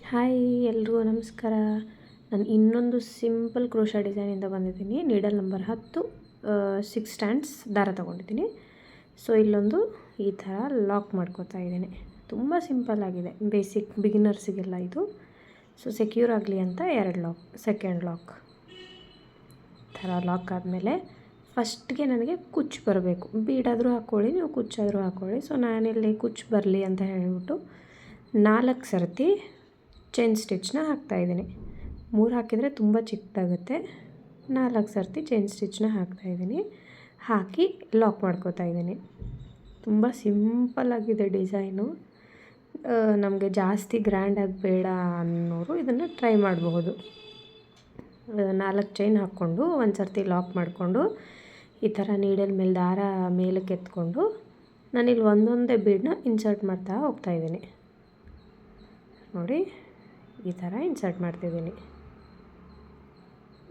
Hi ಎಲ್ರಿಗೂ ನಮಸ್ಕಾರ. ನಾನು ಇನ್ನೊಂದು ಸಿಂಪಲ್ ಕ್ರೋಶಾ ಡಿಸೈನಿಂದ ಬಂದಿದ್ದೀನಿ. ನೀಡಲ್ ನಂಬರ್ 10 6 ಸ್ಟ್ಯಾಂಡ್ಸ್ ದಾರ ತೊಗೊಂಡಿದ್ದೀನಿ. ಸೊ ಇಲ್ಲೊಂದು ಈ ಥರ ಲಾಕ್ ಮಾಡ್ಕೋತಾ ಇದ್ದೀನಿ. ತುಂಬ ಸಿಂಪಲ್ ಆಗಿದೆ, ಬೇಸಿಕ್ ಬಿಗಿನರ್ಸಿಗೆಲ್ಲ ಇದು. ಸೊ ಸೆಕ್ಯೂರ್ ಆಗಲಿ ಅಂತ 2 ಲಾಕ್, ಸೆಕೆಂಡ್ ಲಾಕ್ ಥರ ಲಾಕ್ ಆದಮೇಲೆ ಫಸ್ಟ್ಗೆ ನನಗೆ ಕುಚ್ಚು ಬರಬೇಕು. ಬೀಡಾದರೂ ಹಾಕ್ಕೊಳ್ಳಿ, ನೀವು ಕುಚ್ಚಾದರೂ ಹಾಕ್ಕೊಳ್ಳಿ. ಸೊ ನಾನಿಲ್ಲಿ ಕುಚ್ಚು ಬರಲಿ ಅಂತ ಹೇಳಿಬಿಟ್ಟು 4 ಸರ್ತಿ ಚೈನ್ ಸ್ಟಿಚ್ನ ಹಾಕ್ತಾಯಿದ್ದೀನಿ. 3 ಹಾಕಿದರೆ ತುಂಬ ಚಿಕ್ಕದಾಗುತ್ತೆ. 4 ಸರ್ತಿ ಚೈನ್ ಸ್ಟಿಚ್ನ ಹಾಕ್ತಾಯಿದ್ದೀನಿ. ಹಾಕಿ ಲಾಕ್ ಮಾಡ್ಕೋತಾ ಇದ್ದೀನಿ. ತುಂಬ ಸಿಂಪಲ್ಲಾಗಿದೆ ಡಿಸೈನು. ನಮಗೆ ಜಾಸ್ತಿ ಗ್ರ್ಯಾಂಡಾಗಿ ಬೇಡ ಅನ್ನೋರು ಇದನ್ನು ಟ್ರೈ ಮಾಡಬಹುದು. 4 ಚೈನ್ ಹಾಕ್ಕೊಂಡು ಒಂದು ಸರ್ತಿ ಲಾಕ್ ಮಾಡಿಕೊಂಡು ಈ ಥರ ನೀಡಲ್ ಮೇಲೆ ದಾರ ಮೇಲಕ್ಕೆ ಎತ್ಕೊಂಡು ನಾನಿಲ್ಲಿ ಒಂದೊಂದೇ ಬೀಡನ್ನ ಇನ್ಸರ್ಟ್ ಮಾಡ್ತಾ ಹೋಗ್ತಾಯಿದ್ದೀನಿ. ನೋಡಿ, ಈ ಥರ ಇನ್ಸರ್ಟ್ ಮಾಡ್ತಿದ್ದೀನಿ.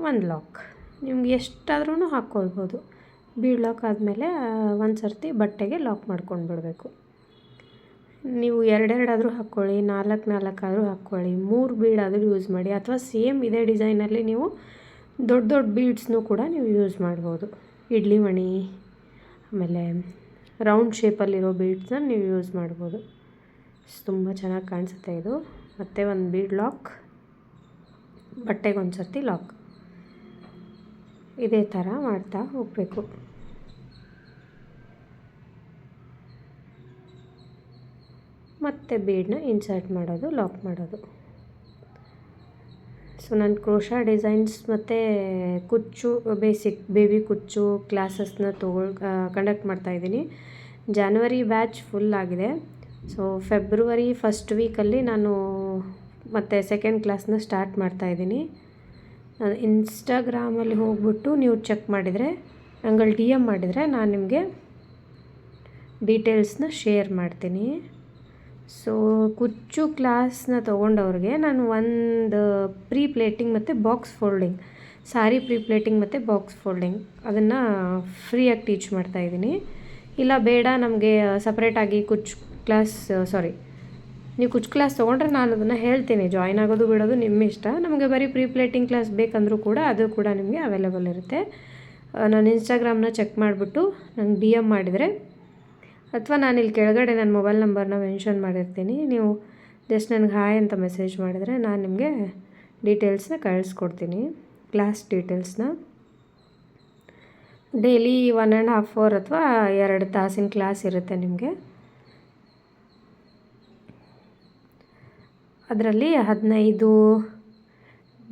ಒಂದು ಲಾಕ್ ನಿಮ್ಗೆ ಎಷ್ಟಾದ್ರೂ ಹಾಕ್ಕೊಳ್ಬೋದು. ಬೀಡ್ ಲಾಕ್ ಆದಮೇಲೆ ಒಂದು ಸರ್ತಿ ಬಟ್ಟೆಗೆ ಲಾಕ್ ಮಾಡ್ಕೊಂಡು ಬಿಡಬೇಕು. ನೀವು 2 ಆದರೂ ಹಾಕ್ಕೊಳ್ಳಿ, 4 ಆದರೂ ಹಾಕ್ಕೊಳ್ಳಿ, 3 ಬೀಡಾದರೂ ಯೂಸ್ ಮಾಡಿ, ಅಥವಾ ಸೇಮ್ ಇದೇ ಡಿಸೈನಲ್ಲಿ ನೀವು ದೊಡ್ಡ ದೊಡ್ಡ ಬೀಡ್ಸ್ನೂ ಕೂಡ ನೀವು ಯೂಸ್ ಮಾಡ್ಬೋದು. ಇಡ್ಲಿ ಮಣಿ ಆಮೇಲೆ ರೌಂಡ್ ಶೇಪಲ್ಲಿರೋ ಬೀಡ್ಸ್ನ ನೀವು ಯೂಸ್ ಮಾಡ್ಬೋದು. ತುಂಬ ಚೆನ್ನಾಗಿ ಕಾಣಿಸುತ್ತೆ ಇದು. ಮತ್ತು ಒಂದು ಬೀಡ್ ಲಾಕ್, ಬಟ್ಟೆಗೆ ಒಂದು ಸರ್ತಿ ಲಾಕ್, ಇದೇ ಥರ ಮಾಡ್ತಾ ಹೋಗಬೇಕು. ಮತ್ತು ಬೀಡನ್ನ ಇನ್ಸರ್ಟ್ ಮಾಡೋದು, ಲಾಕ್ ಮಾಡೋದು. ಸೊ ನಾನು ಕ್ರೋಶಾ ಡಿಸೈನ್ಸ್ ಮತ್ತು ಕುಚ್ಚು, ಬೇಸಿಕ್ ಬೇಬಿ ಕುಚ್ಚು ಕ್ಲಾಸಸ್ನ ಕಂಡಕ್ಟ್ ಮಾಡ್ತಾಯಿದ್ದೀನಿ. ಜಾನ್ವರಿ ಬ್ಯಾಚ್ ಫುಲ್ ಆಗಿದೆ. ಸೊ ಫೆಬ್ರವರಿ ಫಸ್ಟ್ ವೀಕಲ್ಲಿ ನಾನು ಮತ್ತು ಸೆಕೆಂಡ್ ಕ್ಲಾಸ್ನ ಸ್ಟಾರ್ಟ್ ಮಾಡ್ತಾಯಿದ್ದೀನಿ. ನಾನು ಇನ್ಸ್ಟಾಗ್ರಾಮಲ್ಲಿ ಹೋಗ್ಬಿಟ್ಟು ನೀವು ಚೆಕ್ ಮಾಡಿದರೆ, ನಂಗೆ DM ಮಾಡಿದರೆ ನಾನು ನಿಮಗೆ ಡೀಟೇಲ್ಸ್ನ ಶೇರ್ ಮಾಡ್ತೀನಿ. ಸೊ ಕುಚ್ಚು ಕ್ಲಾಸ್ನ ತೊಗೊಂಡವ್ರಿಗೆ ನಾನು ಒಂದು ಪ್ರೀ ಪ್ಲೇಟಿಂಗ್ ಮತ್ತು ಬಾಕ್ಸ್ ಫೋಲ್ಡಿಂಗ್, ಸಾರಿ ಪ್ರೀ ಪ್ಲೇಟಿಂಗ್ ಮತ್ತು ಬಾಕ್ಸ್ ಫೋಲ್ಡಿಂಗ್ ಅದನ್ನು ಫ್ರೀಯಾಗಿ ಟೀಚ್ ಮಾಡ್ತಾಯಿದ್ದೀನಿ. ಇಲ್ಲ ಬೇಡ ನಮಗೆ ಸಪ್ರೇಟಾಗಿ ಕುಚ್ಚು ಕ್ಲಾಸ್, ನೀವು ಕುಚ್ಚು ಕ್ಲಾಸ್ ತೊಗೊಂಡ್ರೆ ನಾನು ಅದನ್ನು ಹೇಳ್ತೀನಿ. ಜಾಯ್ನ್ ಆಗೋದು ಬಿಡೋದು ನಿಮ್ಮ ಇಷ್ಟ. ನಮಗೆ ಬರೀ ಪ್ರೀ ಪ್ಲೇಟಿಂಗ್ ಕ್ಲಾಸ್ ಬೇಕಂದ್ರೂ ಕೂಡ ಅದು ಕೂಡ ನಿಮಗೆ ಅವೈಲೇಬಲ್ ಇರುತ್ತೆ. ನಾನು ಇನ್ಸ್ಟಾಗ್ರಾಮ್ನ ಚೆಕ್ ಮಾಡಿಬಿಟ್ಟು ನಂಗೆ DM ಮಾಡಿದರೆ, ಅಥವಾ ನಾನಿಲ್ಲಿ ಕೆಳಗಡೆ ನನ್ನ ಮೊಬೈಲ್ ನಂಬರ್ನ ಮೆನ್ಷನ್ ಮಾಡಿರ್ತೀನಿ, ನೀವು ಜಸ್ಟ್ ನನಗೆ ಹಾಯ್ ಅಂತ ಮೆಸೇಜ್ ಮಾಡಿದರೆ ನಾನು ನಿಮಗೆ ಡೀಟೇಲ್ಸ್ನ ಕಳಿಸ್ಕೊಡ್ತೀನಿ. ಕ್ಲಾಸ್ ಡೀಟೇಲ್ಸ್ನ. ಡೈಲಿ 1.5 hour ಅಥವಾ 2 ತಾಸಿನ ಕ್ಲಾಸ್ ಇರುತ್ತೆ ನಿಮಗೆ. ಅದರಲ್ಲಿ 15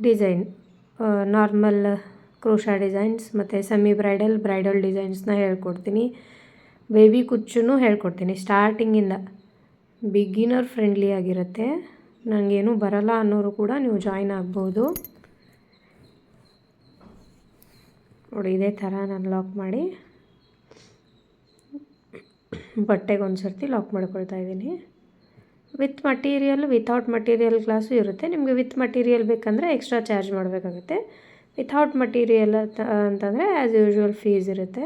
ಡಿಸೈನ್, ನಾರ್ಮಲ್ ಕ್ರೋಶಾ ಡಿಸೈನ್ಸ್ ಮತ್ತು ಸೆಮಿ ಬ್ರೈಡಲ್ ಡಿಸೈನ್ಸ್ನ ಹೇಳ್ಕೊಡ್ತೀನಿ. ಬೇಬಿ ಕುಚ್ಚೂ ಹೇಳ್ಕೊಡ್ತೀನಿ. ಸ್ಟಾರ್ಟಿಂಗಿಂದ ಬಿಗಿನರ್ ಫ್ರೆಂಡ್ಲಿ ಆಗಿರುತ್ತೆ. ನನಗೇನು ಬರಲ್ಲ ಅನ್ನೋರು ಕೂಡ ನೀವು ಜಾಯ್ನ್ ಆಗ್ಬೋದು. ನೋಡಿ, ಇದೇ ಥರ ನಾನು ಲಾಕ್ ಮಾಡಿ ಬಟ್ಟೆಗೆ ಒಂದು ಸರ್ತಿ ಲಾಕ್ ಮಾಡ್ಕೊಳ್ತಾ ಇದ್ದೀನಿ. With material, without material class ಇರುತ್ತೆ. ನಿಮಗೆ ವಿತ್ ಮಟೀರಿಯಲ್ ಬೇಕಂದರೆ ಎಕ್ಸ್ಟ್ರಾ ಚಾರ್ಜ್ ಮಾಡಬೇಕಾಗುತ್ತೆ. ವಿತೌಟ್ ಮಟೀರಿಯಲ್ ಅಂತಂದರೆ ಆ್ಯಸ್ ಯೂಶ್ವಲ್ ಫೀಸ್ ಇರುತ್ತೆ.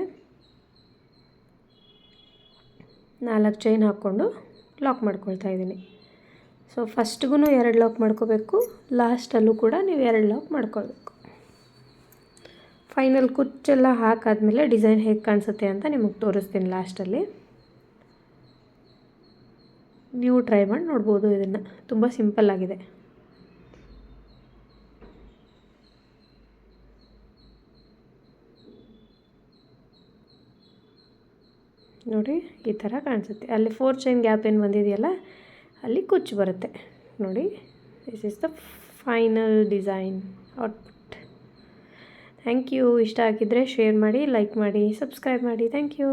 4 ಚೈನ್ ಹಾಕ್ಕೊಂಡು ಲಾಕ್ ಮಾಡ್ಕೊಳ್ತಾ ಇದ್ದೀನಿ. ಸೊ ಫಸ್ಟ್ಗೂ 2 ಲಾಕ್ ಮಾಡ್ಕೋಬೇಕು, ಲಾಸ್ಟಲ್ಲೂ ಕೂಡ ನೀವು 2 ಲಾಕ್ ಮಾಡ್ಕೊಳ್ಬೇಕು. ಫೈನಲ್ ಕುಚ್ಚೆಲ್ಲ ಹಾಕಾದ್ಮೇಲೆ ಡಿಸೈನ್ ಹೇಗೆ ಕಾಣಿಸುತ್ತೆ ಅಂತ ನಿಮಗೆ ತೋರಿಸ್ತೀನಿ ಲಾಸ್ಟಲ್ಲಿ. ನೀವು ಟ್ರೈ ಮಾಡಿ ನೋಡ್ಬೋದು. ಇದನ್ನು ತುಂಬ ಸಿಂಪಲ್ ಆಗಿದೆ. ನೋಡಿ, ಈ ಥರ ಕಾಣಿಸುತ್ತೆ. ಅಲ್ಲಿ 4 ಚೈನ್ ಗ್ಯಾಪ್ ಏನು ಬಂದಿದೆಯಲ್ಲ, ಅಲ್ಲಿ ಕುಚ್ಚು ಬರುತ್ತೆ. ನೋಡಿ, this is the final design output. Thank you. ಇಷ್ಟ ಆಗಿದ್ದರೆ ಶೇರ್ ಮಾಡಿ, ಲೈಕ್ ಮಾಡಿ, ಸಬ್ಸ್ಕ್ರೈಬ್ ಮಾಡಿ. Thank you.